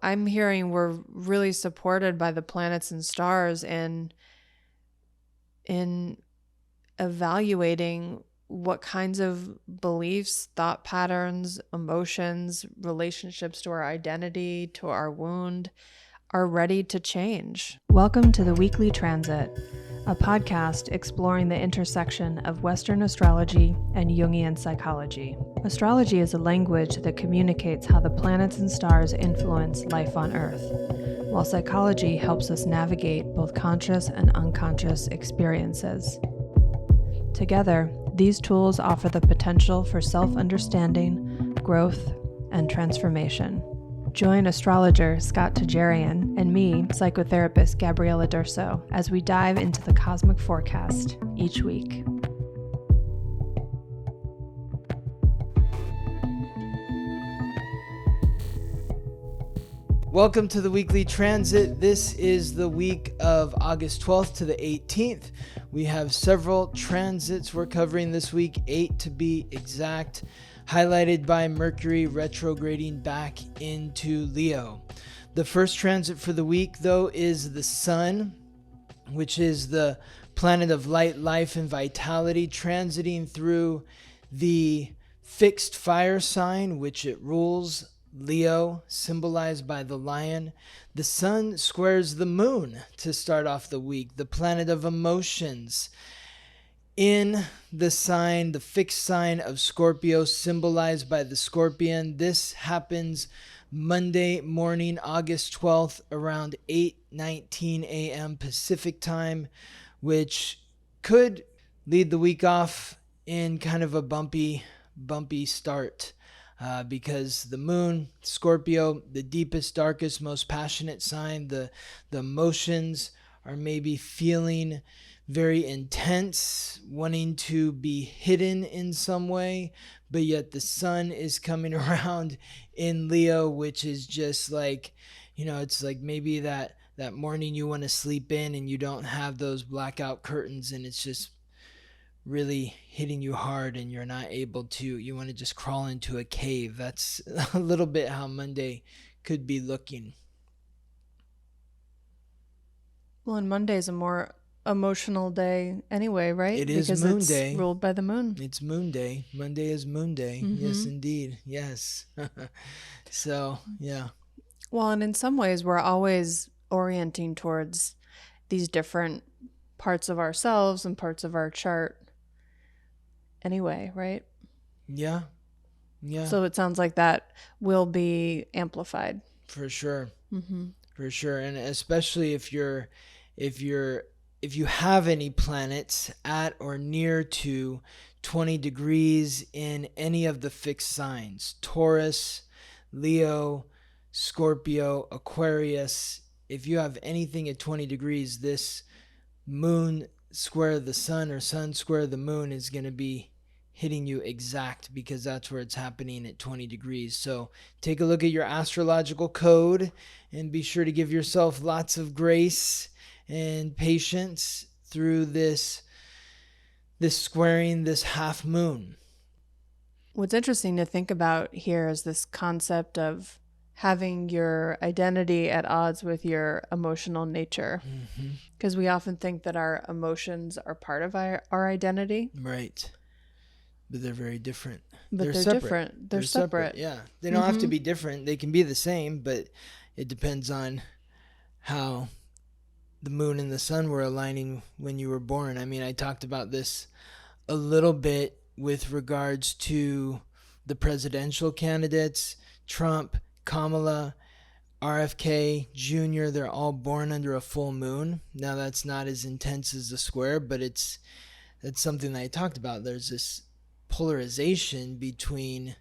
I'm hearing we're really supported by the planets and stars in evaluating what kinds of beliefs, thought patterns, emotions, relationships to our identity, to our wound are ready to change. Welcome to the Weekly Transit, a podcast exploring the intersection of Western astrology and Jungian psychology. Astrology is a language that communicates how the planets and stars influence life on Earth, while psychology helps us navigate both conscious and unconscious experiences. Together, these tools offer the potential for self-understanding, growth, and transformation. Join astrologer Scott Tajarian and me, psychotherapist Gabriella Durso, as we dive into the cosmic forecast each week. Welcome to the Weekly Transit. This is the week of August 12th to the 18th. We have several transits we're covering this week, 8 to be exact, highlighted by Mercury retrograding back into Leo. The first transit for the week, though, is the Sun, which is the planet of light, life, and vitality, transiting through the fixed fire sign, which it rules, Leo, symbolized by the lion. The Sun squares the Moon to start off the week, the planet of emotions, in the sign, the fixed sign of Scorpio, symbolized by the scorpion. This happens Monday morning, August 12th, around 8:19 a.m. Pacific time, which could lead the week off in kind of a bumpy start. Because the moon, Scorpio, the deepest, darkest, most passionate sign, the emotions are maybe feeling very intense, wanting to be hidden in some way, but yet the sun is coming around in Leo, which is just like, it's like maybe that morning you want to sleep in and you don't have those blackout curtains and it's just really hitting you hard and you're not able to, you want to just crawl into a cave. That's a little bit how Monday could be looking. Well, and Monday's a more emotional day anyway, right? It is because Moon it's Day. Ruled by the moon. It's Moon Day. Monday is Moon Day. Mm-hmm. Yes, indeed. Yes. So, yeah. Well, and in some ways, we're always orienting towards these different parts of ourselves and parts of our chart anyway, right? Yeah. So it sounds like that will be amplified. For sure. Mm-hmm. For sure. And especially if you have any planets at or near to 20 degrees in any of the fixed signs, Taurus, Leo, Scorpio, Aquarius, if you have anything at 20 degrees, this moon square the sun or sun square the moon is going to be hitting you exact, because that's where it's happening at 20 degrees. So take a look at your astrological code and be sure to give yourself lots of grace and patience through this squaring, this half moon. What's interesting to think about here is this concept of having your identity at odds with your emotional nature. Because we often think that our emotions are part of our identity. Right. But they're very different. But they're different. They're separate. Yeah. They don't have to be different. They can be the same, but it depends on how the moon and the sun were aligning when you were born. I mean, I talked about this a little bit with regards to the presidential candidates, Trump, Kamala, RFK Jr., they're all born under a full moon. Now, that's not as intense as the square, but that's something that I talked about. There's this polarization between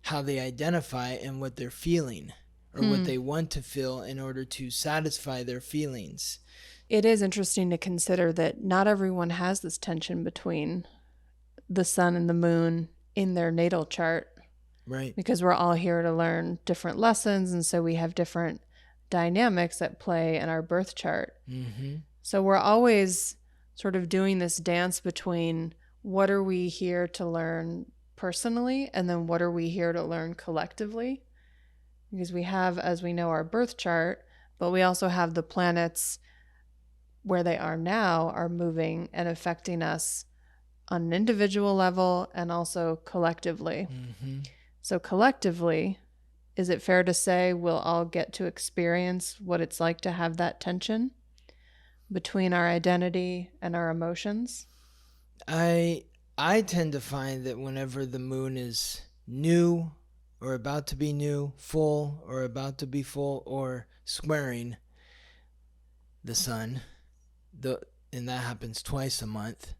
how they identify and what they're feeling, or what they want to feel in order to satisfy their feelings. It is interesting to consider that not everyone has this tension between the sun and the moon in their natal chart. Right. Because we're all here to learn different lessons, and so we have different dynamics at play in our birth chart. Mm-hmm. So we're always sort of doing this dance between what are we here to learn personally, and then what are we here to learn collectively. because we have, as we know, our birth chart, but we also have the planets where they are now are moving and affecting us on an individual level and also collectively. Mm-hmm. So collectively, is it fair to say we'll all get to experience what it's like to have that tension between our identity and our emotions? I tend to find that whenever the moon is new or about to be new, full or about to be full, or squaring the sun, and that happens twice a month,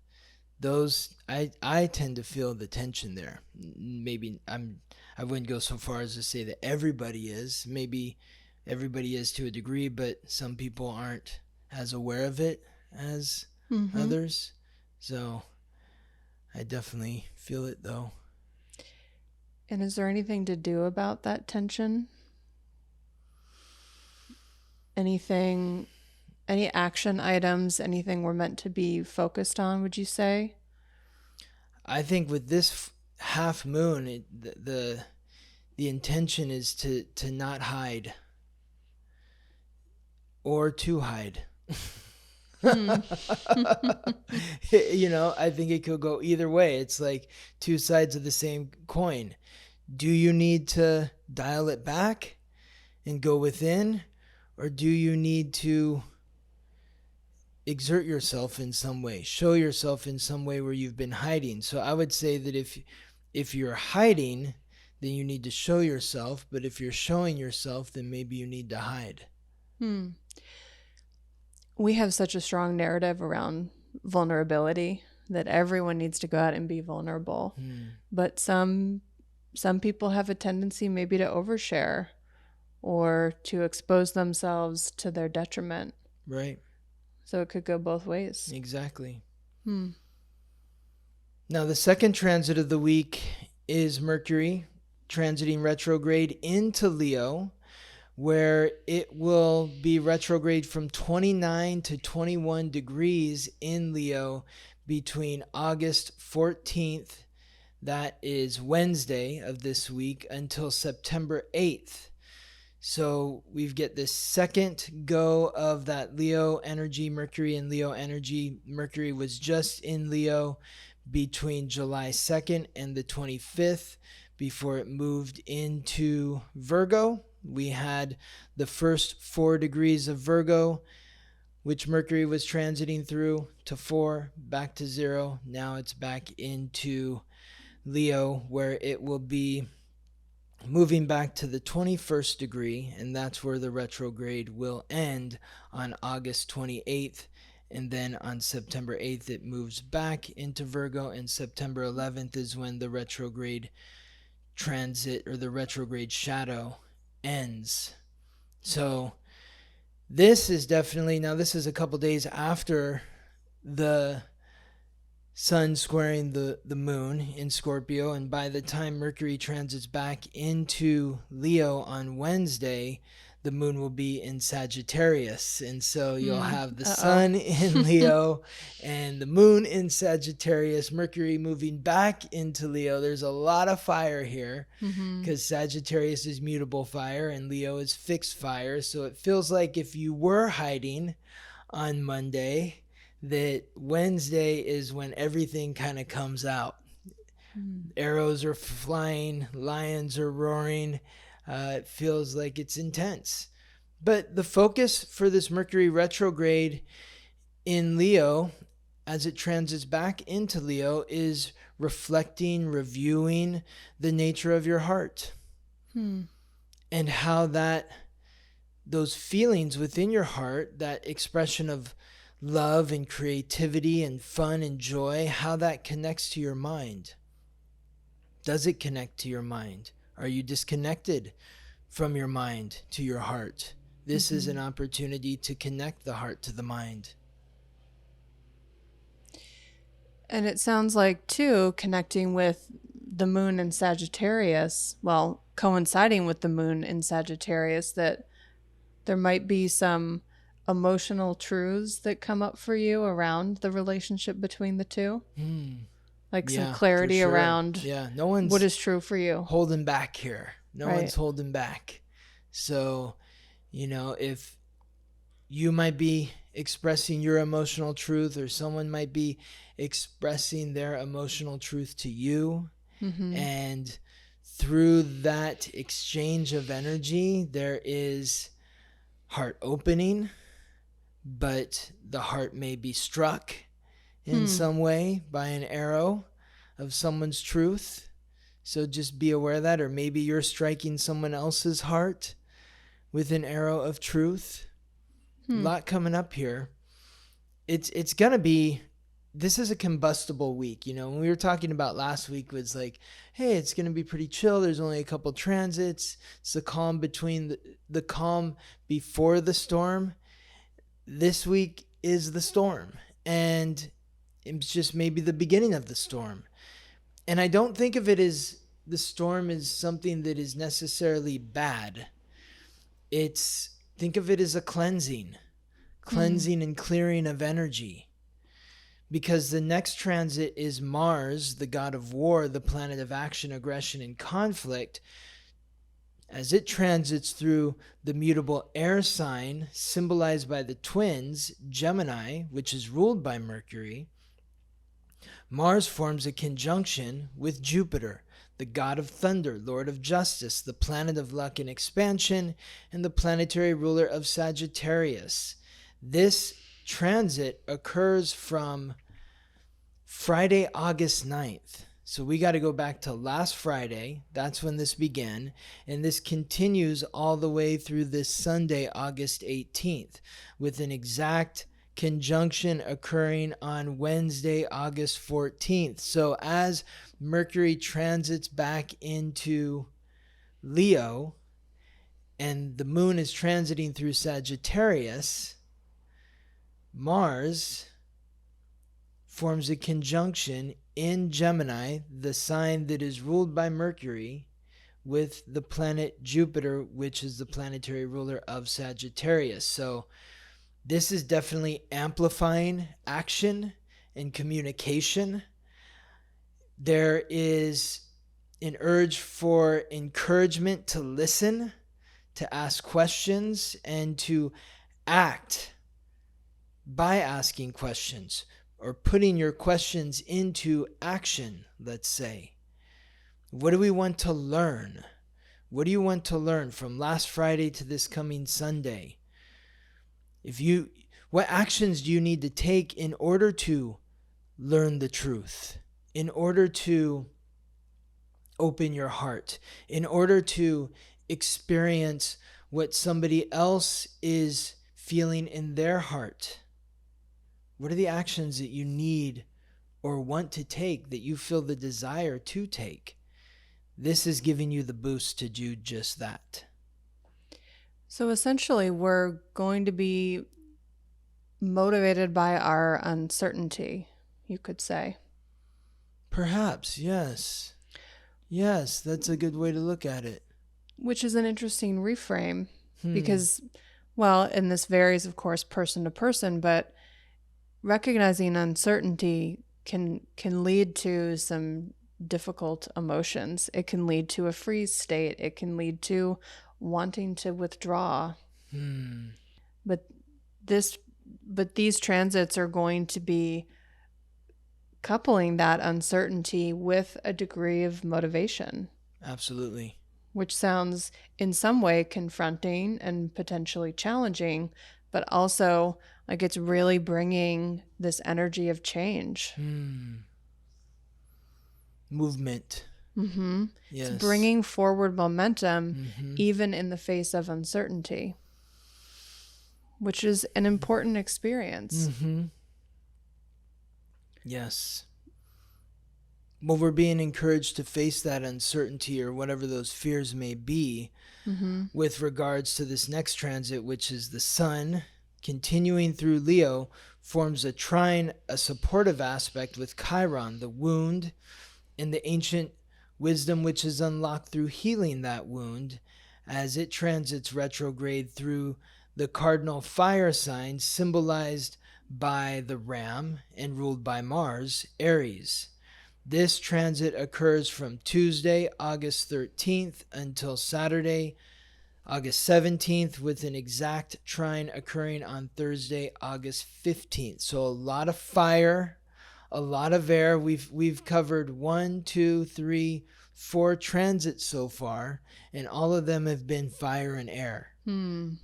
those I tend to feel the tension there. Maybe I wouldn't go so far as to say that everybody is. Maybe everybody is to a degree, but some people aren't as aware of it as others. So I definitely feel it though. And is there anything to do about that tension? Anything, any action items, anything we're meant to be focused on, would you say? I think with this half moon, the intention is to not hide or to hide. You know, I think it could go either way. It's like two sides of the same coin. Do you need to dial it back and go within, or do you need to exert yourself in some way, show yourself in some way where you've been hiding? So I would say that if you're hiding, then you need to show yourself, but if you're showing yourself, then maybe you need to hide. We have such a strong narrative around vulnerability that everyone needs to go out and be vulnerable. But some people have a tendency maybe to overshare or to expose themselves to their detriment. Right. So it could go both ways. Exactly. Now, the second transit of the week is Mercury transiting retrograde into Leo, where it will be retrograde from 29 to 21 degrees in Leo between August 14th, that is Wednesday of this week, until September 8th. So we get this second go of that Leo energy, Mercury in Leo energy. Mercury was just in Leo between July 2nd and the 25th before it moved into Virgo. We had the first 4 degrees of Virgo, which Mercury was transiting through, to 4, back to 0. Now it's back into Leo, where it will be moving back to the 21st degree, and that's where the retrograde will end on August 28th. And then on September 8th, it moves back into Virgo, and September 11th is when the retrograde transit, or the retrograde shadow, ends. So this is definitely, now this is a couple days after the sun squaring the moon in Scorpio, and by the time Mercury transits back into Leo on Wednesday, the moon will be in Sagittarius, and so you'll have the sun in Leo and the moon in Sagittarius, Mercury moving back into Leo. There's a lot of fire here because Sagittarius is mutable fire and Leo is fixed fire. So it feels like if you were hiding on Monday, that Wednesday is when everything kind of comes out. Arrows are flying, lions are roaring. It feels like it's intense. But the focus for this Mercury retrograde in Leo, as it transits back into Leo, is reflecting, reviewing the nature of your heart. And how those feelings within your heart, that expression of love and creativity and fun and joy, how that connects to your mind. Does it connect to your mind? Are you disconnected from your mind to your heart? This is an opportunity to connect the heart to the mind. And it sounds like, too, connecting with the moon in Sagittarius, well, coinciding with the moon in Sagittarius, that there might be some emotional truths that come up for you around the relationship between the two. Like some clarity around no one's what is true for you. holding back here. No Right. one's holding back. So, if you might be expressing your emotional truth, or someone might be expressing their emotional truth to you. And through that exchange of energy, there is heart opening, but the heart may be struck in some way by an arrow of someone's truth. So just be aware of that. Or maybe you're striking someone else's heart with an arrow of truth. A lot coming up here. It's going to be, this is a combustible week. When we were talking about last week was like, hey, it's going to be pretty chill. There's only a couple transits. It's the calm between the calm before the storm. This week is the storm. And it's just maybe the beginning of the storm. And I don't think of it as the storm is something that is necessarily bad. Think of it as a cleansing and clearing of energy. Because the next transit is Mars, the god of war, the planet of action, aggression, and conflict. As it transits through the mutable air sign symbolized by the twins, Gemini, which is ruled by Mercury, Mars forms a conjunction with Jupiter, the god of thunder, lord of justice, the planet of luck and expansion, and the planetary ruler of Sagittarius. This transit occurs from Friday, August 9th. So we got to go back to last Friday. That's when this began. And this continues all the way through this Sunday, August 18th, with an exact conjunction occurring on Wednesday, August 14th. So as Mercury transits back into Leo and the moon is transiting through Sagittarius, Mars forms a conjunction in Gemini, the sign that is ruled by Mercury, with the planet Jupiter, which is the planetary ruler of Sagittarius. So this is definitely amplifying action and communication. There is an urge for encouragement to listen, to ask questions, and to act by asking questions or putting your questions into action, let's say. What do we want to learn? What do you want to learn from last Friday to this coming Sunday? What actions do you need to take in order to learn the truth? In order to open your heart? In order to experience what somebody else is feeling in their heart? What are the actions that you need or want to take, that you feel the desire to take? This is giving you the boost to do just that. So essentially, we're going to be motivated by our uncertainty, you could say. Perhaps, yes. Yes, that's a good way to look at it. Which is an interesting reframe because, well, and this varies, of course, person to person, but recognizing uncertainty can lead to some difficult emotions. It can lead to a freeze state. It can lead to wanting to withdraw. But these transits are going to be coupling that uncertainty with a degree of motivation. Absolutely. Which sounds in some way confronting and potentially challenging, but also like it's really bringing this energy of change. Movement. Yes. It's bringing forward momentum even in the face of uncertainty, which is an important experience. Yes. Well, we're being encouraged to face that uncertainty or whatever those fears may be with regards to this next transit, which is the sun continuing through Leo, forms a trine, a supportive aspect with Chiron, the wound, and the ancient wisdom which is unlocked through healing that wound as it transits retrograde through the cardinal fire sign symbolized by the ram and ruled by Mars, Aries. This transit occurs from Tuesday, August 13th until Saturday, August 17th, with an exact trine occurring on Thursday, August 15th. So a lot of fire, a lot of air. We've covered 1, 2, 3, 4 transits so far, and all of them have been fire and air.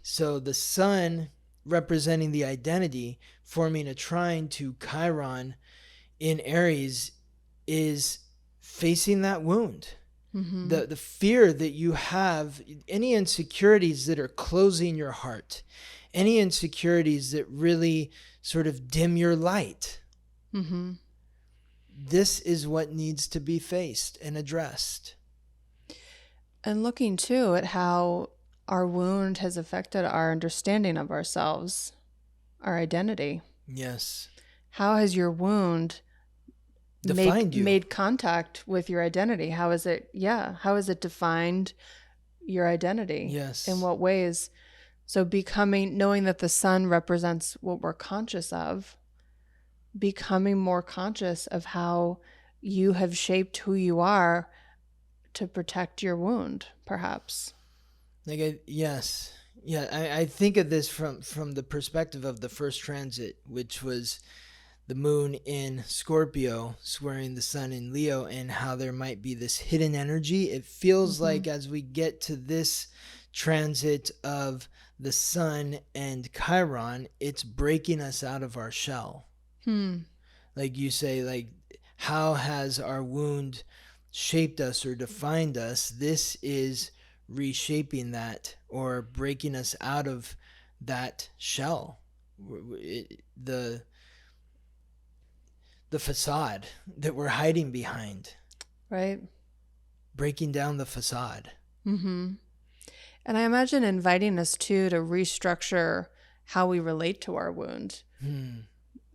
So the sun representing the identity, forming a trine to Chiron in Aries, is facing that wound. The fear that you have, any insecurities that are closing your heart, any insecurities that really sort of dim your light. This is what needs to be faced and addressed. And looking too at how our wound has affected our understanding of ourselves, our identity. Yes. How has your wound made contact with your identity? How is it defined your identity? Yes. In what ways? So knowing that the sun represents what we're conscious of, becoming more conscious of how you have shaped who you are to protect your wound, perhaps. Yes. Yeah, I think of this from the perspective of the first transit, which was the moon in Scorpio squaring the sun in Leo, and how there might be this hidden energy. It feels like as we get to this transit of the sun and Chiron, it's breaking us out of our shell. Like you say, like, how has our wound shaped us or defined us? This is reshaping that, or breaking us out of that shell, the facade that we're hiding behind, right? Breaking down the facade. And I imagine inviting us too to restructure how we relate to our wound,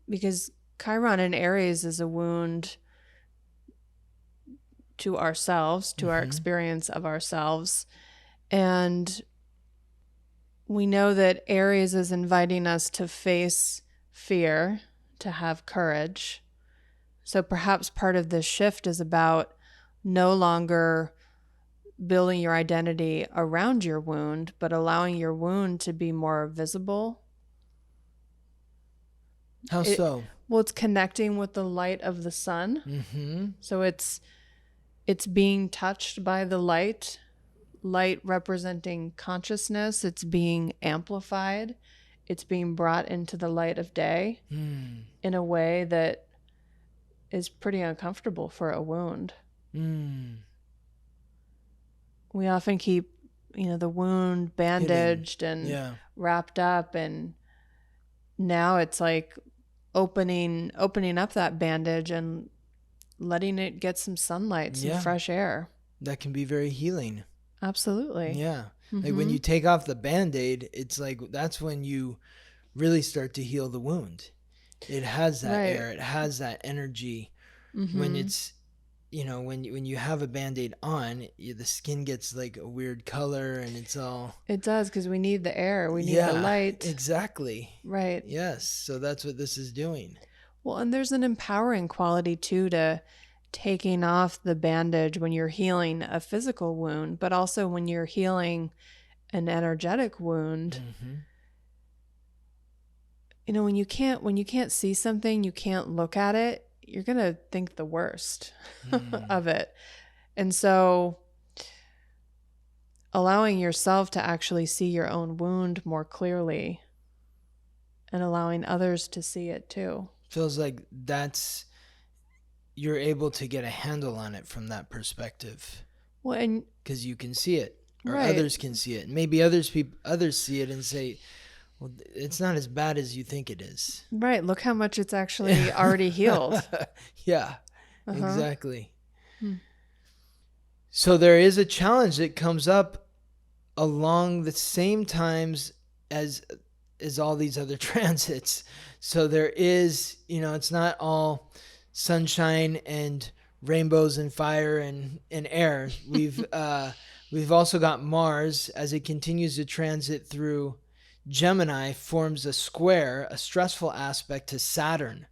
because Chiron in Aries is a wound to ourselves, to our experience of ourselves. And we know that Aries is inviting us to face fear, to have courage. So perhaps part of this shift is about no longer building your identity around your wound, but allowing your wound to be more visible. How so? Well, it's connecting with the light of the sun. So it's being touched by the light representing consciousness. It's being amplified. It's being brought into the light of day in a way that is pretty uncomfortable for a wound. We often keep, the wound bandaged and wrapped up, and now it's like opening up that bandage and letting it get some sunlight, some fresh air. That can be very healing. Absolutely. Yeah. Like when you take off the Band-Aid, it's like that's when you really start to heal the wound. It has that air, it has that energy. When it's, when you have a Band-Aid on, the skin gets like a weird color, and it's all... It does, because we need the air. We need the light. Exactly. Right. Yes. So that's what this is doing. Well, and there's an empowering quality too to taking off the bandage when you're healing a physical wound, but also when you're healing an energetic wound. When you can't see something, you can't look at it, you're going to think the worst of it. And so allowing yourself to actually see your own wound more clearly and allowing others to see it too. Feels like you're able to get a handle on it from that perspective. Well, and because you can see it, or others can see it. Maybe others see it and say, well, it's not as bad as you think it is. Right. Look how much it's actually already healed. Yeah, exactly. So there is a challenge that comes up along the same times as all these other transits. So there is, it's not all sunshine and rainbows and fire and air. We've also got Mars, as it continues to transit through Gemini, forms a square, a stressful aspect to Saturn,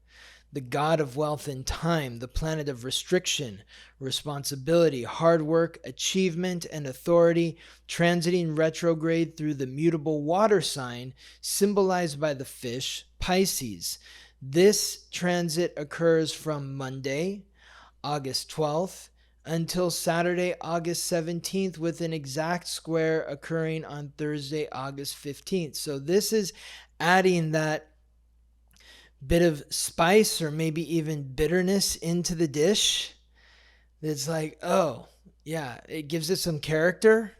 the god of wealth and time, the planet of restriction, responsibility, hard work, achievement, and authority, transiting retrograde through the mutable water sign symbolized by the fish, Pisces. This transit occurs from Monday, August 12th, until Saturday, August 17th, with an exact square occurring on Thursday, August 15th. So this is adding that bit of spice or maybe even bitterness into the dish. It's like, oh, yeah, it gives it some character.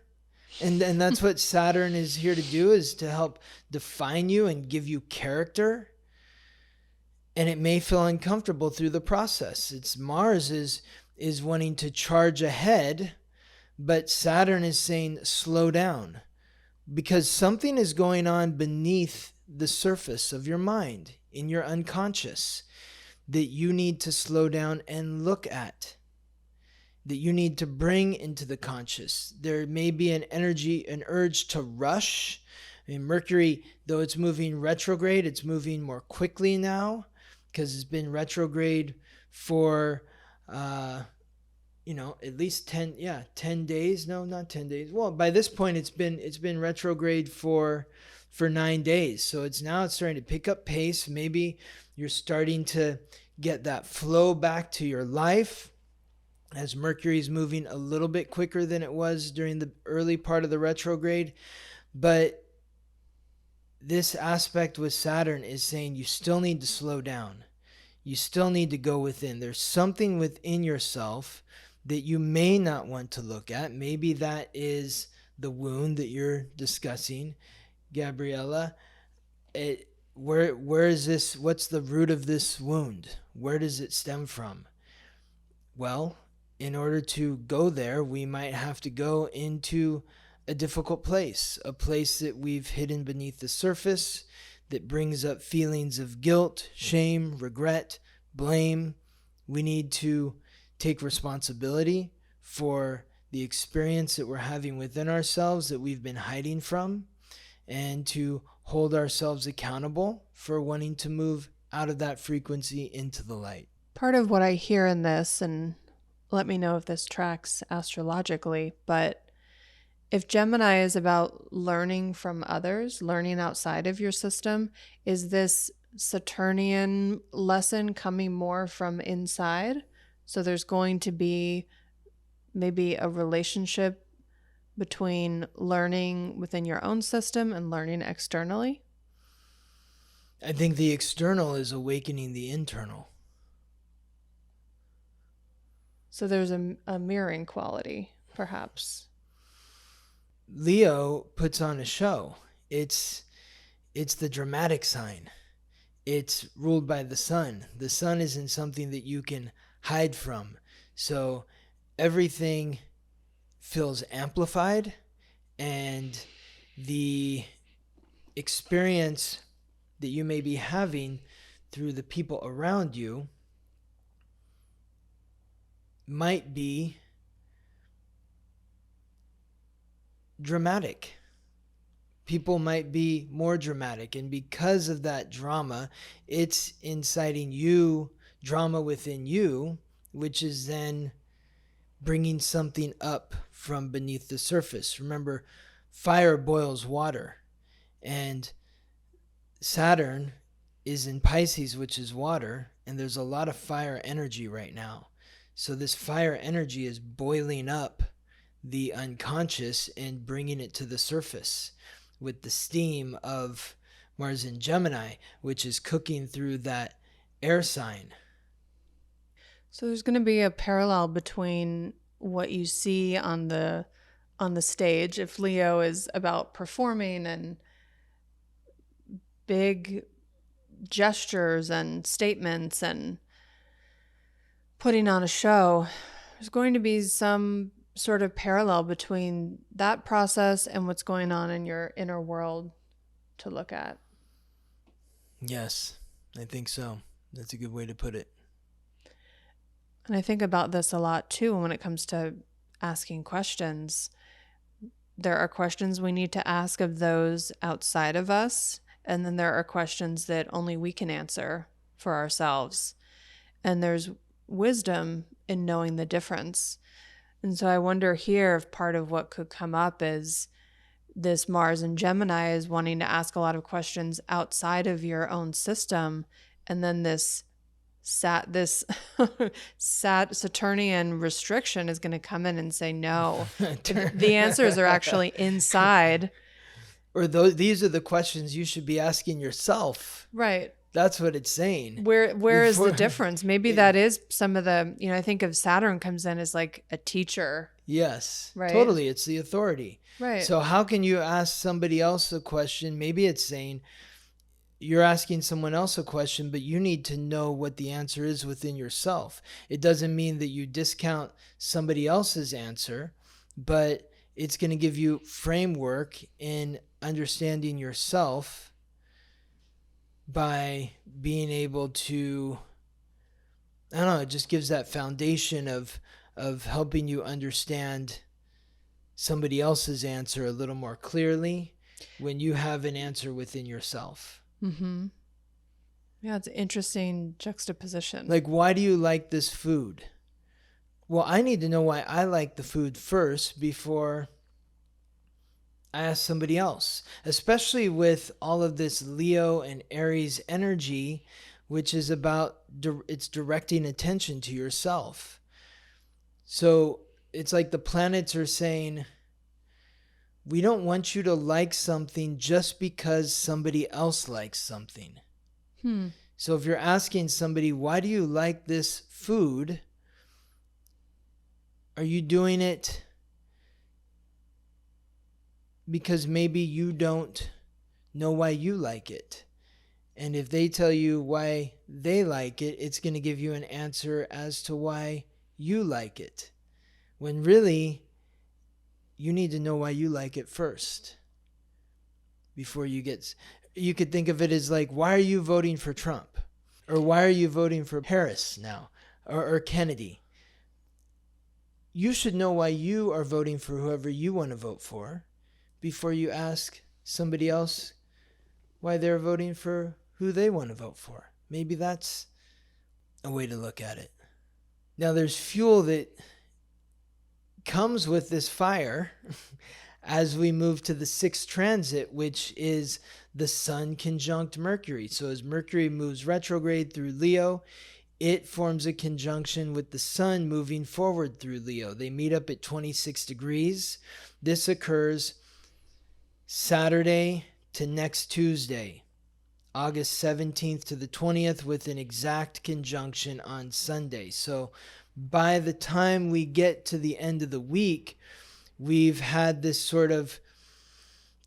And that's what Saturn is here to do, is to help define you and give you character. And it may feel uncomfortable through the process. It's Mars is wanting to charge ahead, but Saturn is saying slow down, because something is going on beneath the surface of your mind, in your unconscious, that you need to slow down and look at, that you need to bring into the conscious. There may be an energy, an urge to rush. I mean, Mercury, though it's moving retrograde, it's moving more quickly now, because it's been retrograde for at least 10 days. No, not 10 days. Well, by this point it's been retrograde for 9 days. So it's starting to pick up pace. Maybe you're starting to get that flow back to your life, as Mercury is moving a little bit quicker than it was during the early part of the retrograde. But this aspect with Saturn is saying you still need to slow down. You still need to go within. There's something within yourself that you may not want to look at. Maybe that is the wound that you're discussing, Gabriella. Where is this? What's the root of this wound? Where does it stem from? Well, in order to go there, we might have to go into a difficult place, a place that we've hidden beneath the surface, that brings up feelings of guilt, shame, regret, blame. We need to take responsibility for the experience that we're having within ourselves that we've been hiding from, and to hold ourselves accountable for wanting to move out of that frequency into the light. Part of what I hear in this, and let me know if this tracks astrologically, but if Gemini is about learning from others, learning outside of your system, is this Saturnian lesson coming more from inside? So there's going to be maybe a relationship between learning within your own system and learning externally? I think the external is awakening the internal. So there's a mirroring quality, perhaps. Leo puts on a show. It's the dramatic sign. It's ruled by the sun. The sun isn't something that you can hide from. So everything feels amplified, and the experience that you may be having through the people around you might be dramatic. People might be more dramatic, and because of that drama, it's inciting you, drama within you, which is then bringing something up from beneath the surface. Remember, fire boils water, and Saturn is in Pisces, which is water, and there's a lot of fire energy right now. So this fire energy is boiling up the unconscious and bringing it to the surface with the steam of Mars in Gemini, which is cooking through that air sign. So there's going to be a parallel between what you see on the stage. If Leo is about performing and big gestures and statements and putting on a show, there's going to be some sort of parallel between that process and what's going on in your inner world to look at. Yes, I think so. That's a good way to put it. And I think about this a lot too when it comes to asking questions. There are questions we need to ask of those outside of us, and then there are questions that only we can answer for ourselves. and there's wisdom in knowing the difference. And so I wonder here if part of what could come up is this Mars and Gemini is wanting to ask a lot of questions outside of your own system, and then this Saturnian restriction is going to come in and say no. The answers are actually inside. Or these are the questions you should be asking yourself. Right. That's what it's saying. Where is the difference? Maybe that is some of the, I think of Saturn comes in as like a teacher. Yes, right. Totally. It's the authority. Right. So how can you ask somebody else a question? Maybe it's saying you're asking someone else a question, but you need to know what the answer is within yourself. It doesn't mean that you discount somebody else's answer, but it's going to give you framework in understanding yourself by being able to, I don't know, it just gives that foundation of helping you understand somebody else's answer a little more clearly when you have an answer within yourself. Mm-hmm. Yeah, it's an interesting juxtaposition. Like, why do you like this food? Well, I need to know why I like the food first before I ask somebody else, especially with all of this Leo and Aries energy, which is about it's directing attention to yourself. So it's like the planets are saying, we don't want you to like something just because somebody else likes something. So if you're asking somebody, why do you like this food? Are you doing it because maybe you don't know why you like it? And if they tell you why they like it, it's going to give you an answer as to why you like it. When really, you need to know why you like it first. Before you could think of it as like, why are you voting for Trump? Or why are you voting for Harris now? Or Kennedy? You should know why you are voting for whoever you want to vote for before you ask somebody else why they're voting for who they want to vote for. Maybe that's a way to look at it. Now, there's fuel that comes with this fire as we move to the 6th transit, which is the Sun conjunct Mercury. So as Mercury moves retrograde through Leo, it forms a conjunction with the Sun moving forward through Leo. They meet up at 26 degrees. This occurs Saturday to next Tuesday, August 17th to the 20th, with an exact conjunction on Sunday. So by the time we get to the end of the week, we've had this sort of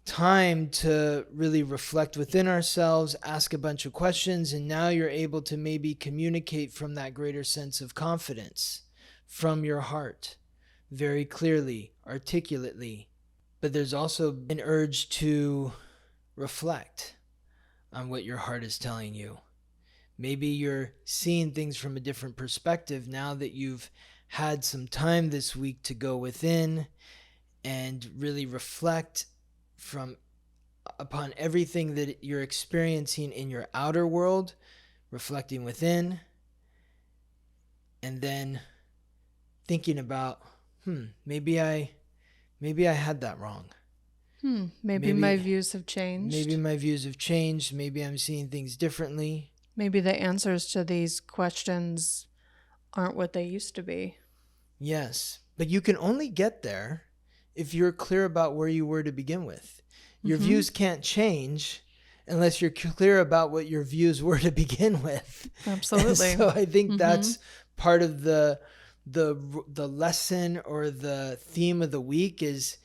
time to really reflect within ourselves, ask a bunch of questions, and now you're able to maybe communicate from that greater sense of confidence from your heart, very clearly, articulately. But there's also an urge to reflect on what your heart is telling you. Maybe you're seeing things from a different perspective now that you've had some time this week to go within and really reflect upon everything that you're experiencing in your outer world, reflecting within, and then thinking about, maybe I had that wrong. Maybe my views have changed. Maybe my views have changed. Maybe I'm seeing things differently. Maybe the answers to these questions aren't what they used to be. Yes, but you can only get there if you're clear about where you were to begin with. Your views can't change unless you're clear about what your views were to begin with. Absolutely. And so I think that's part of the lesson or the theme of the week is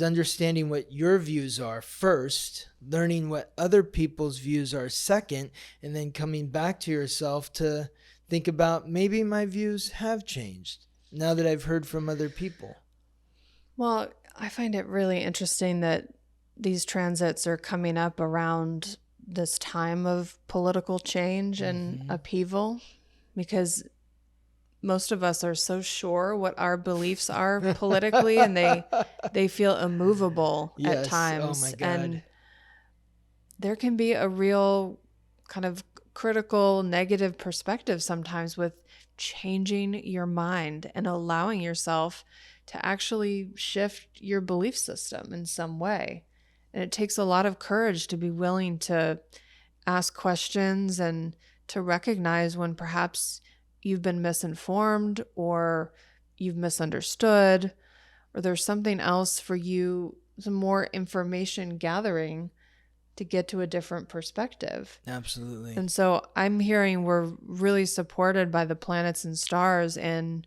understanding what your views are first, learning what other people's views are second, and then coming back to yourself to think about, maybe my views have changed now that I've heard from other people. Well, I find it really interesting that these transits are coming up around this time of political change and upheaval, because most of us are so sure what our beliefs are politically, and they feel immovable at times. Oh my God. And there can be a real kind of critical, negative perspective sometimes with changing your mind and allowing yourself to actually shift your belief system in some way. And it takes a lot of courage to be willing to ask questions and to recognize when perhaps you've been misinformed or you've misunderstood, or there's something else for you, some more information gathering to get to a different perspective. Absolutely. And so I'm hearing we're really supported by the planets and stars in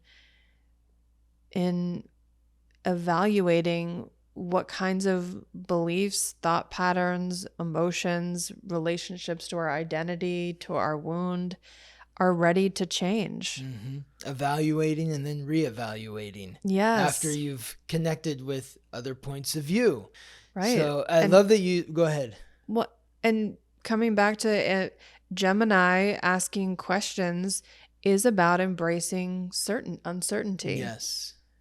evaluating what kinds of beliefs, thought patterns, emotions, relationships to our identity, to our wound are ready to change. Evaluating and then reevaluating. Yes. After you've connected with other points of view. Right. So I love that you go ahead. Well, and coming back to Gemini asking questions is about embracing uncertainty.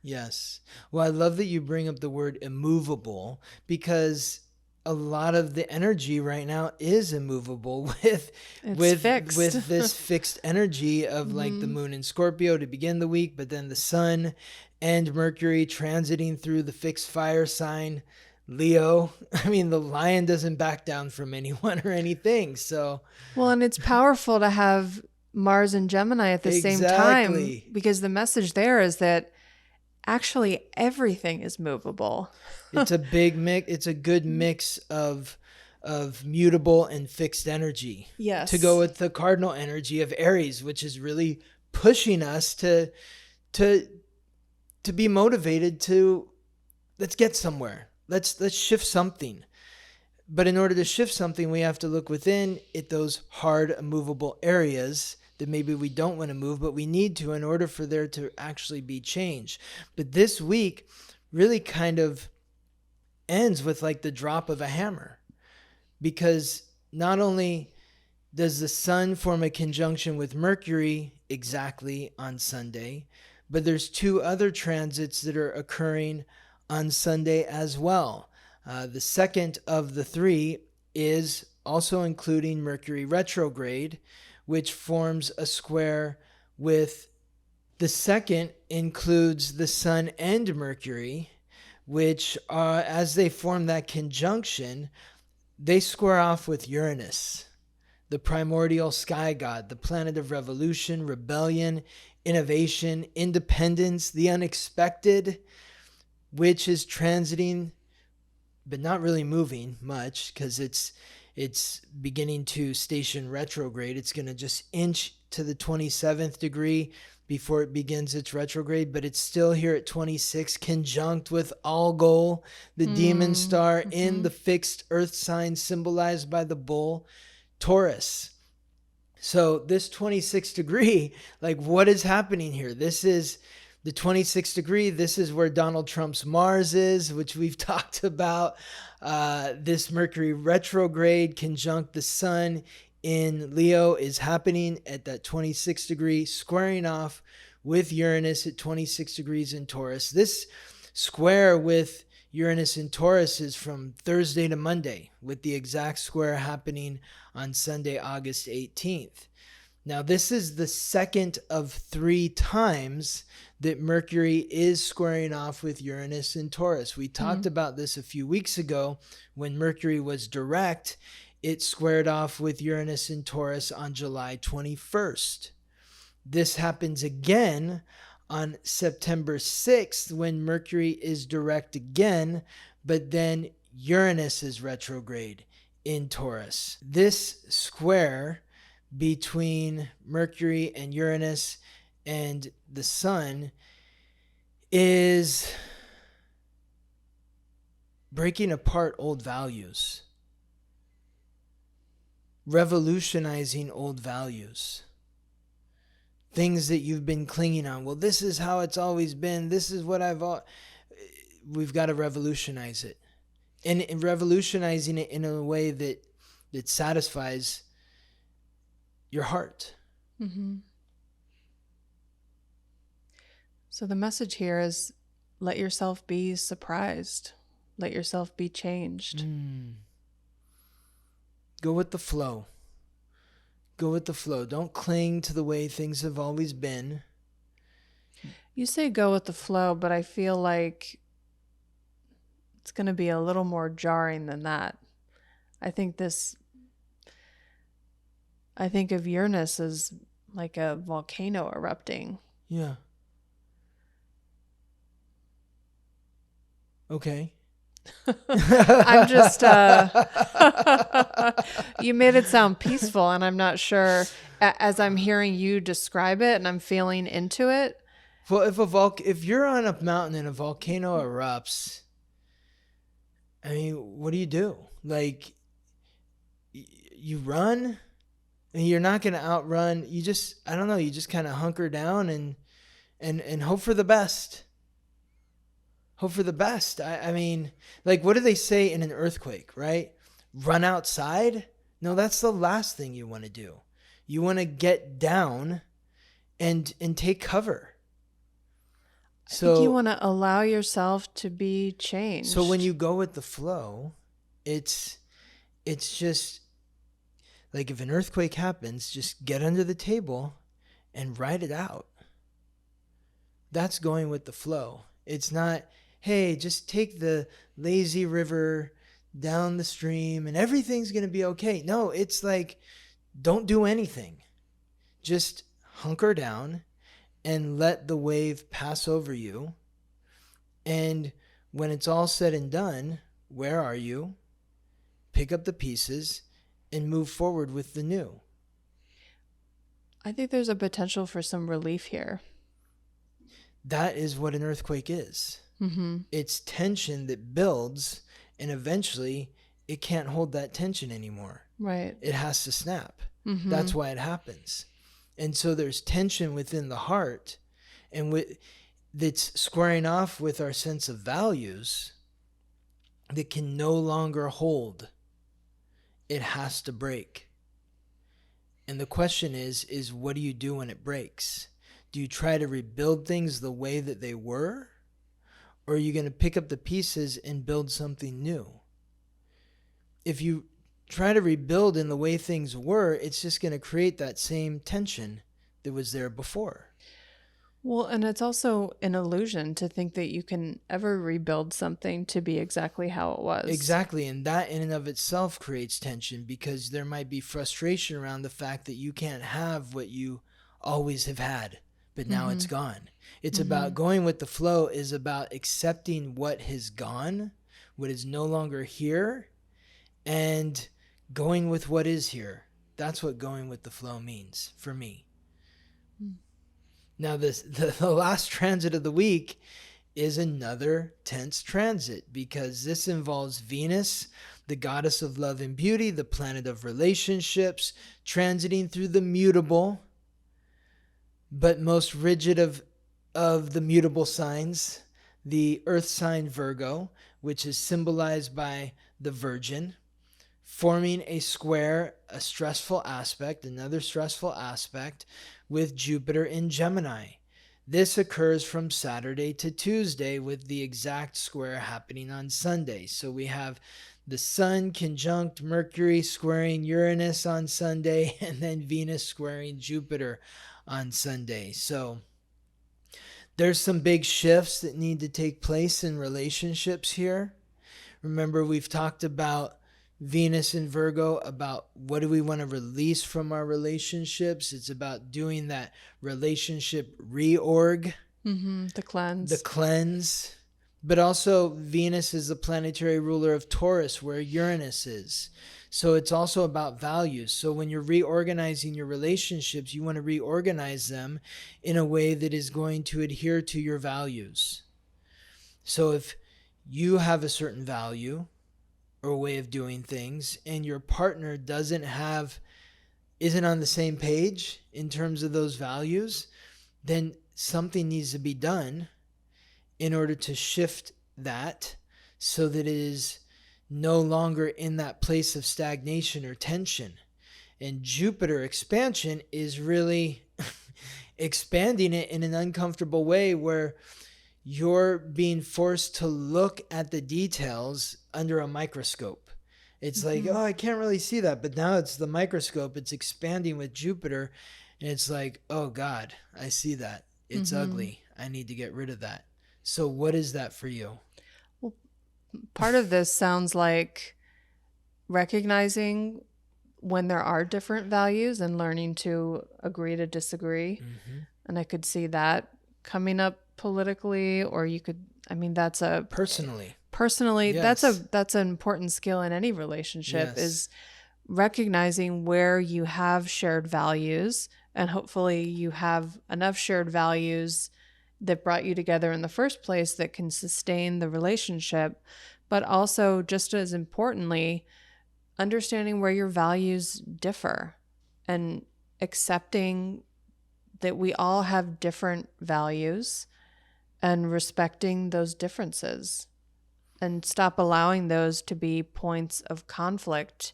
Yes. Well, I love that you bring up the word immovable, because a lot of the energy right now is immovable with this fixed energy of like the moon in Scorpio to begin the week, but then the sun and Mercury transiting through the fixed fire sign Leo. I mean, the lion doesn't back down from anyone or anything. So, well, and it's powerful to have Mars and Gemini at the same time, because the message there is that actually everything is movable. It's a big mix. It's a good mix of mutable and fixed energy. Yes. To go with the cardinal energy of Aries, which is really pushing us to be motivated to, let's get somewhere. Let's shift something. But in order to shift something, we have to look within at those hard, immovable areas that maybe we don't want to move, but we need to in order for there to actually be change. But this week really kind of ends with like the drop of a hammer, because not only does the sun form a conjunction with Mercury exactly on Sunday, but there's two other transits that are occurring on Sunday as well. The second of the three is also including Mercury Retrograde, which forms a square with the second includes the sun and Mercury, which as they form that conjunction, they square off with Uranus, the primordial sky god, the planet of revolution, rebellion, innovation, independence, the unexpected, which is transiting, but not really moving much, because it's beginning to station retrograde. It's going to just inch to the 27th degree before it begins its retrograde, but it's still here at 26, conjunct with Algol, the demon star in the fixed earth sign symbolized by the bull, Taurus. So this 26 degree, like, what is happening here? This is the 26th degree. This is where Donald Trump's Mars is, which we've talked about. This Mercury retrograde conjunct the sun in Leo is happening at that 26th degree, squaring off with Uranus at 26 degrees in Taurus. This square with Uranus in Taurus is from Thursday to Monday, with the exact square happening on Sunday, August 18th. Now, this is the second of 3 times that Mercury is squaring off with Uranus in Taurus. We talked about this a few weeks ago when Mercury was direct. It squared off with Uranus in Taurus on July 21st. This happens again on September 6th when Mercury is direct again, but then Uranus is retrograde in Taurus. This square between Mercury and Uranus and the sun is breaking apart old values, revolutionizing old values, things that you've been clinging on. Well, this is how it's always been. This is what we've got to revolutionize it, and revolutionizing it in a way that satisfies your heart. So the message here is, let yourself be surprised. Let yourself be changed. Go with the flow. Go with the flow. Don't cling to the way things have always been. You say go with the flow, but I feel like it's going to be a little more jarring than that. I think of Uranus as like a volcano erupting. Yeah. Okay. I'm just, you made it sound peaceful, and I'm not sure as I'm hearing you describe it and I'm feeling into it. Well, if you're on a mountain and a volcano erupts, I mean, what do? Like, you run, and you're not going to outrun. You just, I don't know, you just kind of hunker down and hope for the best. Hope for the best. I mean, like, what do they say in an earthquake, right? Run outside? No, that's the last thing you want to do. You want to get down and take cover. I think you want to allow yourself to be changed. So when you go with the flow, it's just like, if an earthquake happens, just get under the table and ride it out. That's going with the flow. It's not, hey, just take the lazy river down the stream and everything's going to be okay. No, it's like, don't do anything. Just hunker down and let the wave pass over you. And when it's all said and done, where are you? Pick up the pieces and move forward with the new. I think there's a potential for some relief here. That is what an earthquake is. Mm-hmm. It's tension that builds, and eventually it can't hold that tension anymore. Right. It has to snap. Mm-hmm. That's why it happens. And so there's tension within the heart, and that's squaring off with our sense of values that can no longer hold. It has to break. And the question is what do you do when it breaks? Do you try to rebuild things the way that they were? Or are you going to pick up the pieces and build something new? If you try to rebuild in the way things were, it's just going to create that same tension that was there before. Well, and it's also an illusion to think that you can ever rebuild something to be exactly how it was. Exactly. And that in and of itself creates tension, because there might be frustration around the fact that you can't have what you always have had, but now it's gone. It's about going with the flow, is about accepting what has gone, what is no longer here, and going with what is here. That's what going with the flow means for me. Now, the last transit of the week is another tense transit, because this involves Venus, the goddess of love and beauty, the planet of relationships, transiting through the mutable, but most rigid of the mutable signs, the earth sign Virgo, which is symbolized by the Virgin, forming a square, a stressful aspect, another stressful aspect with Jupiter in Gemini. This occurs from Saturday to Tuesday, with the exact square happening on Sunday. So we have the Sun conjunct Mercury squaring Uranus on Sunday, and then Venus squaring Jupiter on Sunday. So there's some big shifts that need to take place in relationships here. Remember, we've talked about Venus in Virgo, about what do we want to release from our relationships. It's about doing that relationship reorg. The cleanse. But also Venus is the planetary ruler of Taurus, where Uranus is. So it's also about values. So when you're reorganizing your relationships, you want to reorganize them in a way that is going to adhere to your values. So if you have a certain value or way of doing things, and your partner isn't on the same page in terms of those values, then something needs to be done in order to shift that so that it is no longer in that place of stagnation or tension. And Jupiter expansion is really expanding it in an uncomfortable way, where you're being forced to look at the details under a microscope. It's like, oh, I can't really see that. But now it's the microscope. It's expanding with Jupiter. And it's like, oh, God, I see that. It's ugly. I need to get rid of that. So what is that for you? Well, part of this sounds like recognizing when there are different values and learning to agree to disagree. And I could see that coming up politically, or you could, I mean, that's a Personally, yes. That's an important skill in any relationship, yes. is recognizing where you have shared values, and hopefully you have enough shared values that brought you together in the first place that can sustain the relationship. But also, just as importantly, understanding where your values differ and accepting that we all have different values and respecting those differences, and stop allowing those to be points of conflict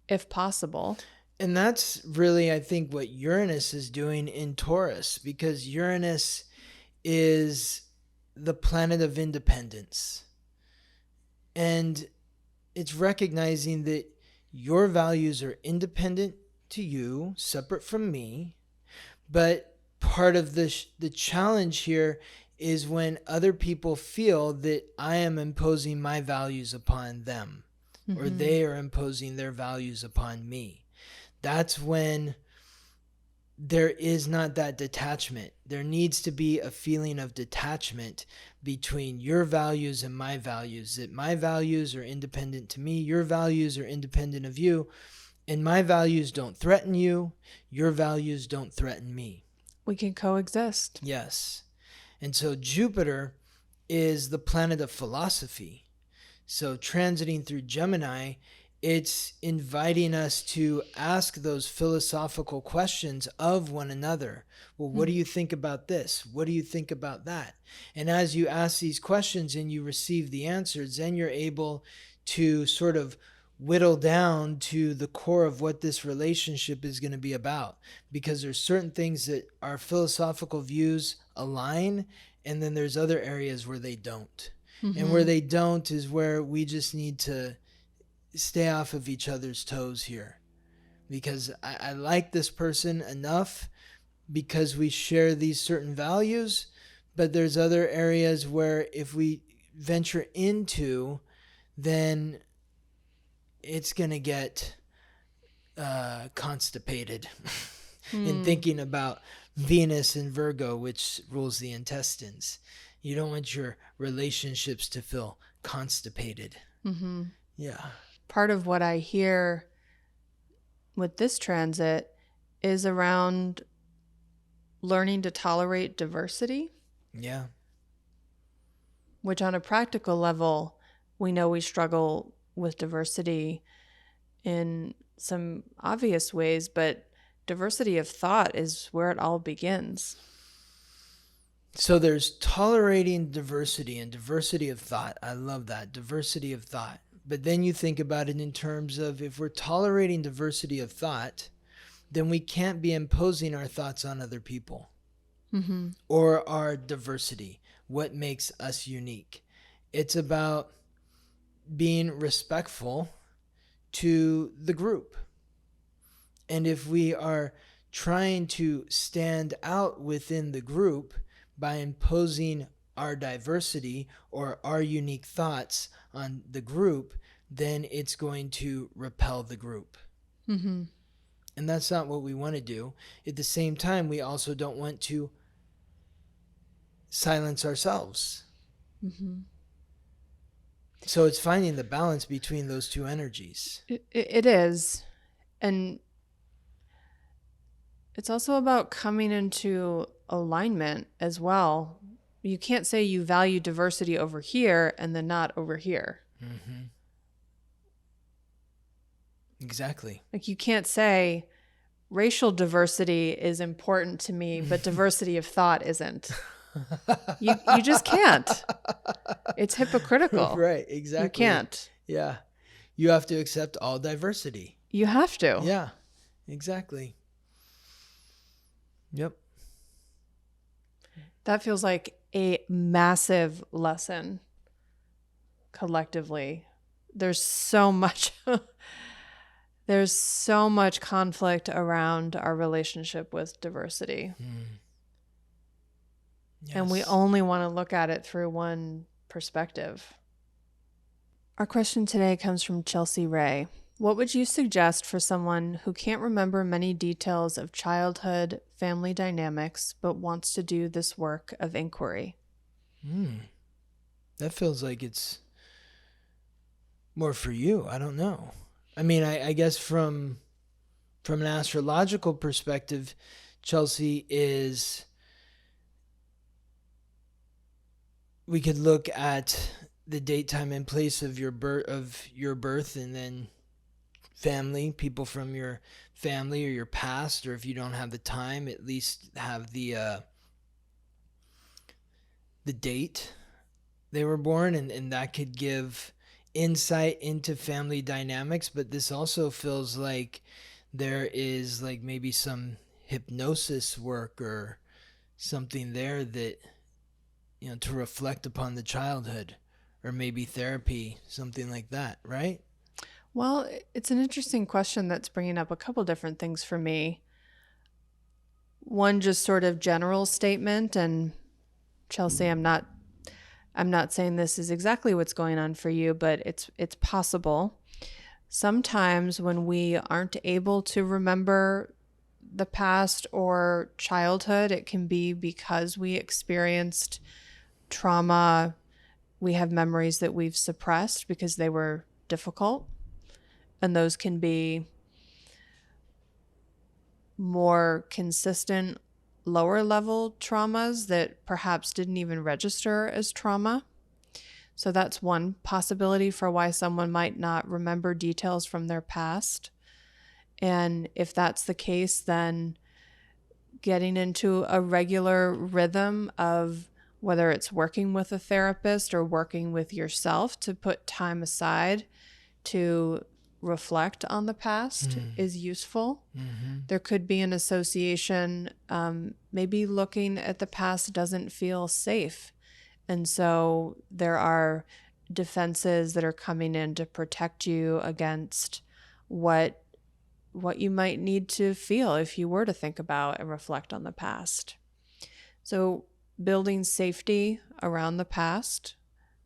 if possible. And that's really, I think, what Uranus is doing in Taurus, because Uranus is the planet of independence. And it's recognizing that your values are independent to you, separate from me. But part of the challenge here is when other people feel that I am imposing my values upon them, or they are imposing their values upon me. That's when there is not that detachment. There needs to be a feeling of detachment between your values and my values, that my values are independent to me, your values are independent of you, and my values don't threaten you, your values don't threaten me. We can coexist. Yes. And so Jupiter is the planet of philosophy. So transiting through Gemini, it's inviting us to ask those philosophical questions of one another. Well, what do you think about this? What do you think about that? And as you ask these questions and you receive the answers, then you're able to sort of whittle down to the core of what this relationship is going to be about. Because there's certain things that our philosophical views align, and then there's other areas where they don't. And where they don't is where we just need to stay off of each other's toes here, because I like this person enough because we share these certain values, but there's other areas where if we venture into, then it's going to get constipated in thinking about Venus and Virgo, which rules the intestines. You don't want your relationships to feel constipated. Yeah. Part of what I hear with this transit is around learning to tolerate diversity. Yeah. Which on a practical level, we know we struggle with diversity in some obvious ways, but diversity of thought is where it all begins. So there's tolerating diversity and diversity of thought. I love that, diversity of thought. But then you think about it in terms of, if we're tolerating diversity of thought, then we can't be imposing our thoughts on other people or our diversity, what makes us unique. It's about being respectful to the group. And if we are trying to stand out within the group by imposing our diversity or our unique thoughts on the group, then it's going to repel the group. And that's not what we want to do. At the same time, we also don't want to silence ourselves. So it's finding the balance between those two energies. It is. And it's also about coming into alignment as well. You can't say you value diversity over here and then not over here. Exactly. Like, you can't say racial diversity is important to me, but diversity of thought isn't. You just can't. It's hypocritical. Right, exactly. You can't. Yeah. You have to accept all diversity. You have to. Yeah, exactly. Yep. That feels like a massive lesson collectively there's so much there's so much conflict around our relationship with diversity. Yes. And we only want to look at it through one perspective. Our question today comes from Chelsea Ray. What would you suggest for someone who can't remember many details of childhood family dynamics but wants to do this work of inquiry? That feels like it's more for you. I don't know. I mean, I guess from an astrological perspective, Chelsea, is we could look at the date, time, and place of your birth, and then family, people from your family or your past, or if you don't have the time, at least have the date they were born, and that could give insight into family dynamics. But this also feels like there is like maybe some hypnosis work or something there that, to reflect upon the childhood, or maybe therapy, something like that, right? Well, it's an interesting question that's bringing up a couple different things for me. One just sort of general statement, and Chelsea, I'm not saying this is exactly what's going on for you, but it's possible. Sometimes when we aren't able to remember the past or childhood, it can be because we experienced trauma. We have memories that we've suppressed because they were difficult. And those can be more consistent, lower level traumas that perhaps didn't even register as trauma. So that's one possibility for why someone might not remember details from their past. And if that's the case, then getting into a regular rhythm of whether it's working with a therapist or working with yourself to put time aside to reflect on the past is useful. There could be an association. Maybe looking at the past doesn't feel safe. And so there are defenses that are coming in to protect you against what you might need to feel if you were to think about and reflect on the past. So building safety around the past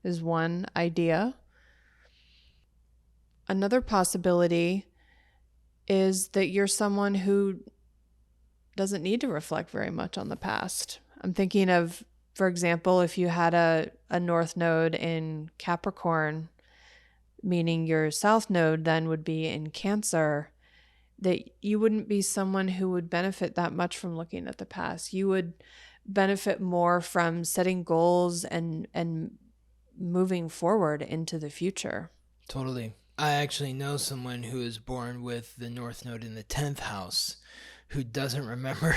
is one idea. Another possibility is that you're someone who doesn't need to reflect very much on the past. I'm thinking of, for example, if you had a north node in Capricorn, meaning your south node then would be in Cancer, that you wouldn't be someone who would benefit that much from looking at the past. You would benefit more from setting goals and moving forward into the future. Totally. I actually know someone who is born with the North Node in the 10th house who doesn't remember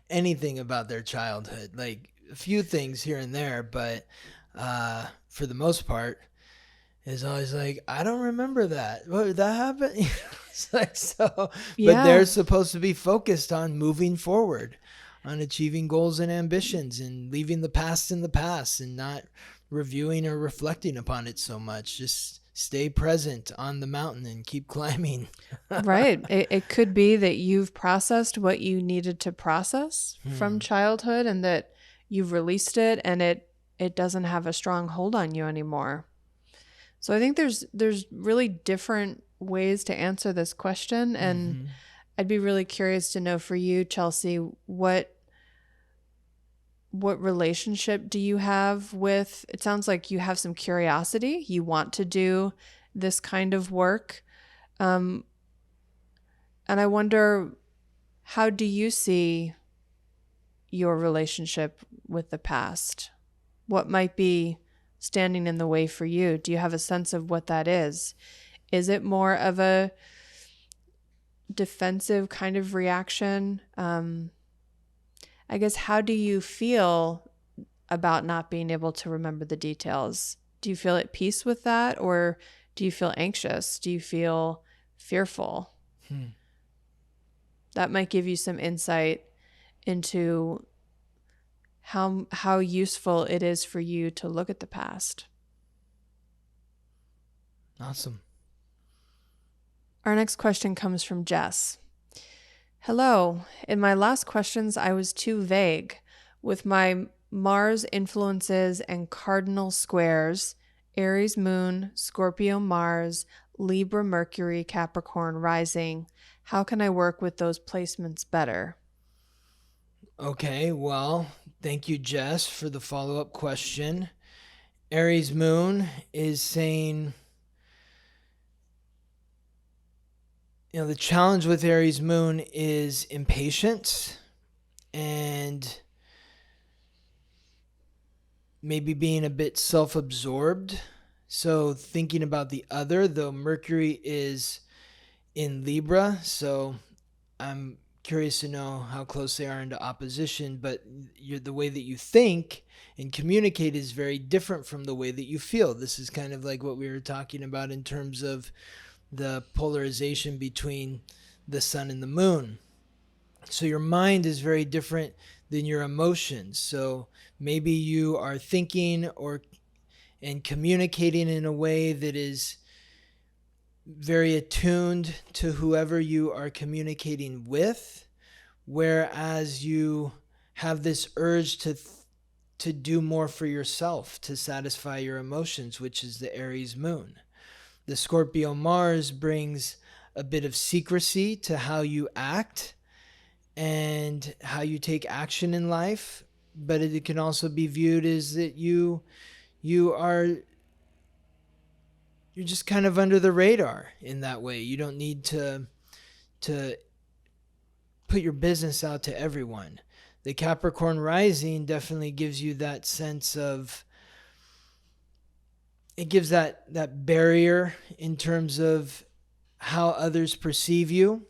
anything about their childhood. Like a few things here and there, but for the most part, is always like, I don't remember that. What, that happened? It's like, so, Yeah. But they're supposed to be focused on moving forward, on achieving goals and ambitions, and leaving the past in the past, and not reviewing or reflecting upon it so much. Just stay present on the mountain and keep climbing. Right. It could be that you've processed what you needed to process from childhood, and that you've released it, and it doesn't have a strong hold on you anymore. So I think there's really different ways to answer this question, and I'd be really curious to know for you, Chelsea, what relationship do you have with, it sounds like you have some curiosity, you want to do this kind of work. And I wonder, how do you see your relationship with the past? What might be standing in the way for you? Do you have a sense of what that is? Is it more of a defensive kind of reaction? I guess, how do you feel about not being able to remember the details? Do you feel at peace with that, or do you feel anxious? Do you feel fearful? That might give you some insight into how useful it is for you to look at the past. Awesome. Our next question comes from Jess. Hello. In my last questions, I was too vague. With my Mars influences and Cardinal Squares, Aries Moon, Scorpio Mars, Libra Mercury, Capricorn Rising, how can I work with those placements better? Okay, well, thank you, Jess, for the follow-up question. Aries Moon is saying, the challenge with Aries Moon is impatience and maybe being a bit self-absorbed. So thinking about the other, though Mercury is in Libra, so I'm curious to know how close they are into opposition, but the way that you think and communicate is very different from the way that you feel. This is kind of like what we were talking about in terms of the polarization between the sun and the moon. So your mind is very different than your emotions. So maybe you are thinking and communicating in a way that is very attuned to whoever you are communicating with, whereas you have this urge to do more for yourself, to satisfy your emotions, which is the Aries Moon. The Scorpio Mars brings a bit of secrecy to how you act and how you take action in life, but it can also be viewed as that you're just kind of under the radar in that way. You don't need to put your business out to everyone. The Capricorn Rising definitely gives you that sense of, it gives that barrier in terms of how others perceive you.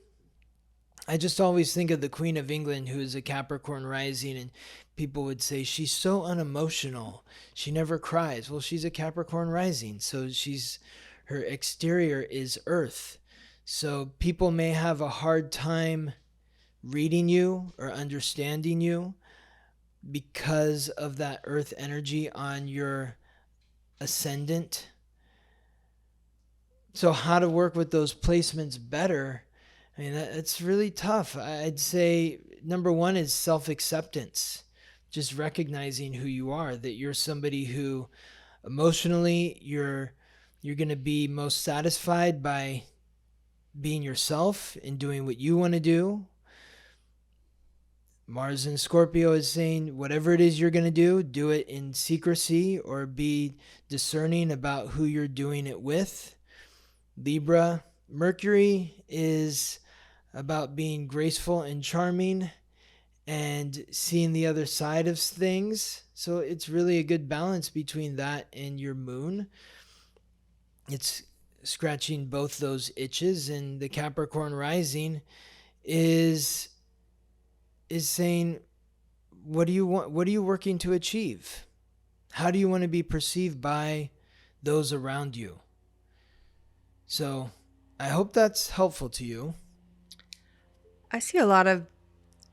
I just always think of the Queen of England, who is a Capricorn Rising, and people would say she's so unemotional. She never cries. Well, she's a Capricorn Rising, so her exterior is Earth. So people may have a hard time reading you or understanding you because of that Earth energy on your ascendant. So how to work with those placements better? I mean, it's really tough. I'd say number one is self-acceptance. Just recognizing who you are, that you're somebody who emotionally you're going to be most satisfied by being yourself and doing what you want to do. Mars in Scorpio is saying whatever it is you're going to do it in secrecy or be discerning about who you're doing it with. Libra Mercury is about being graceful and charming and seeing the other side of things. So it's really a good balance between that and your moon. It's scratching both those itches. And the Capricorn Rising is saying, what do you want? What are you working to achieve? How do you want to be perceived by those around you? So I hope that's helpful to you. I see a lot of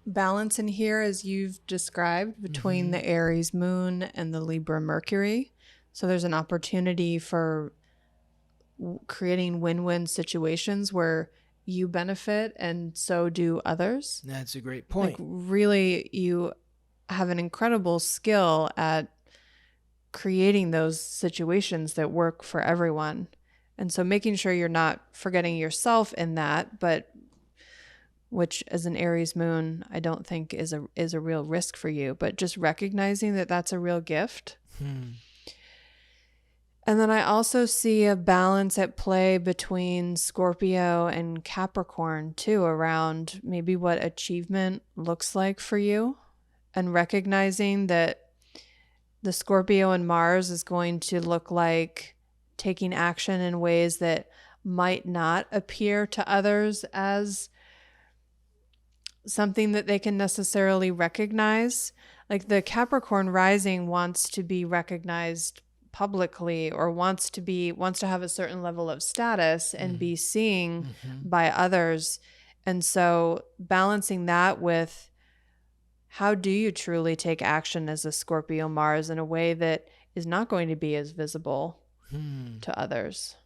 balance in here, as you've described, between the Aries Moon and the Libra Mercury. So there's an opportunity for creating win-win situations where you benefit and so do others. That's a great point. Like, really, you have an incredible skill at creating those situations that work for everyone. And so making sure you're not forgetting yourself in that, but which as an Aries Moon, I don't think is a real risk for you, but just recognizing that that's a real gift. And then I also see a balance at play between Scorpio and Capricorn too, around maybe what achievement looks like for you, and recognizing that the Scorpio and Mars is going to look like taking action in ways that might not appear to others as something that they can necessarily recognize. Like the Capricorn rising wants to be recognized publicly, or wants to have a certain level of status and be seen by others. And so balancing that with, how do you truly take action as a Scorpio Mars in a way that is not going to be as visible to others?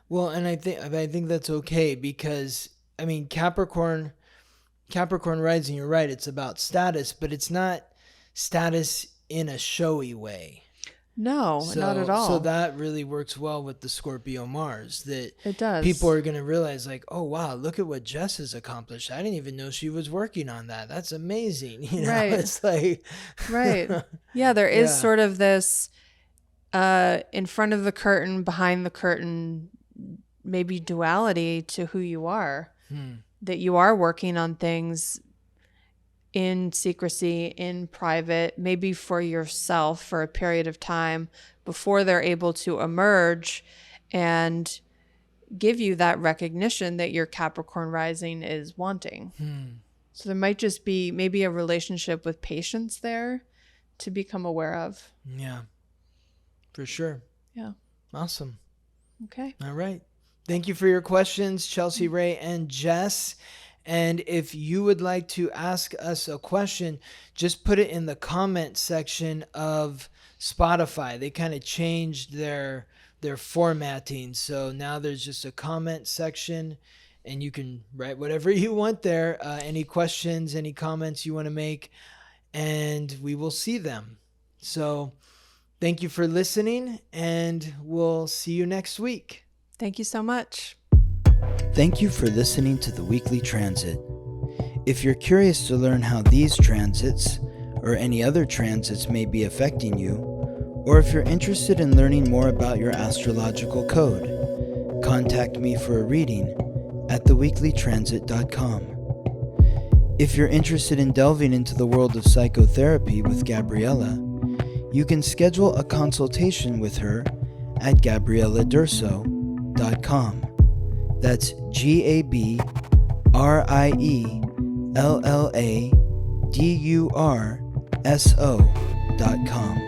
Well, and I think that's okay because I mean Capricorn Rising, you're right, it's about status, but it's not status in a showy way. No, not at all. So that really works well with the Scorpio Mars, that it does. People are going to realize like, oh, wow, look at what Jess has accomplished. I didn't even know she was working on that. That's amazing. Right. It's like. Right. Yeah, there is sort of this in front of the curtain, behind the curtain, maybe duality to who you are. That you are working on things in secrecy, in private, maybe for yourself for a period of time before they're able to emerge and give you that recognition that your Capricorn rising is wanting. So there might just be maybe a relationship with patience there to become aware of. Yeah, for sure. Yeah. Awesome. Okay. All right. Thank you for your questions, Chelsea Ray and Jess. And if you would like to ask us a question, just put it in the comment section of Spotify. They kind of changed their formatting. So now there's just a comment section and you can write whatever you want there. Any questions, any comments you want to make, and we will see them. So thank you for listening, and we'll see you next week. Thank you so much. Thank you for listening to the Weekly Transit. If you're curious to learn how these transits or any other transits may be affecting you, or if you're interested in learning more about your astrological code, contact me for a reading at theweeklytransit.com. If you're interested in delving into the world of psychotherapy with Gabriella, you can schedule a consultation with her at gabrieladurso.com. That's Gabrielladurso.com.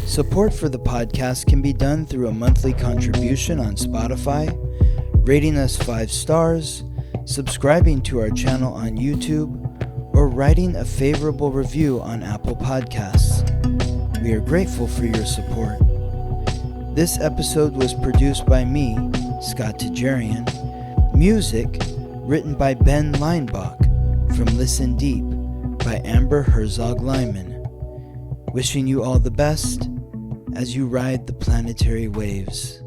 Support for the podcast can be done through a monthly contribution on Spotify, rating us 5 stars, subscribing to our channel on YouTube, or writing a favorable review on Apple Podcasts. We are grateful for your support. This episode was produced by me, Scott Tajarian. Music written by Ben Leinbach from Listen Deep by Amber Herzog Lyman. Wishing you all the best as you ride the planetary waves.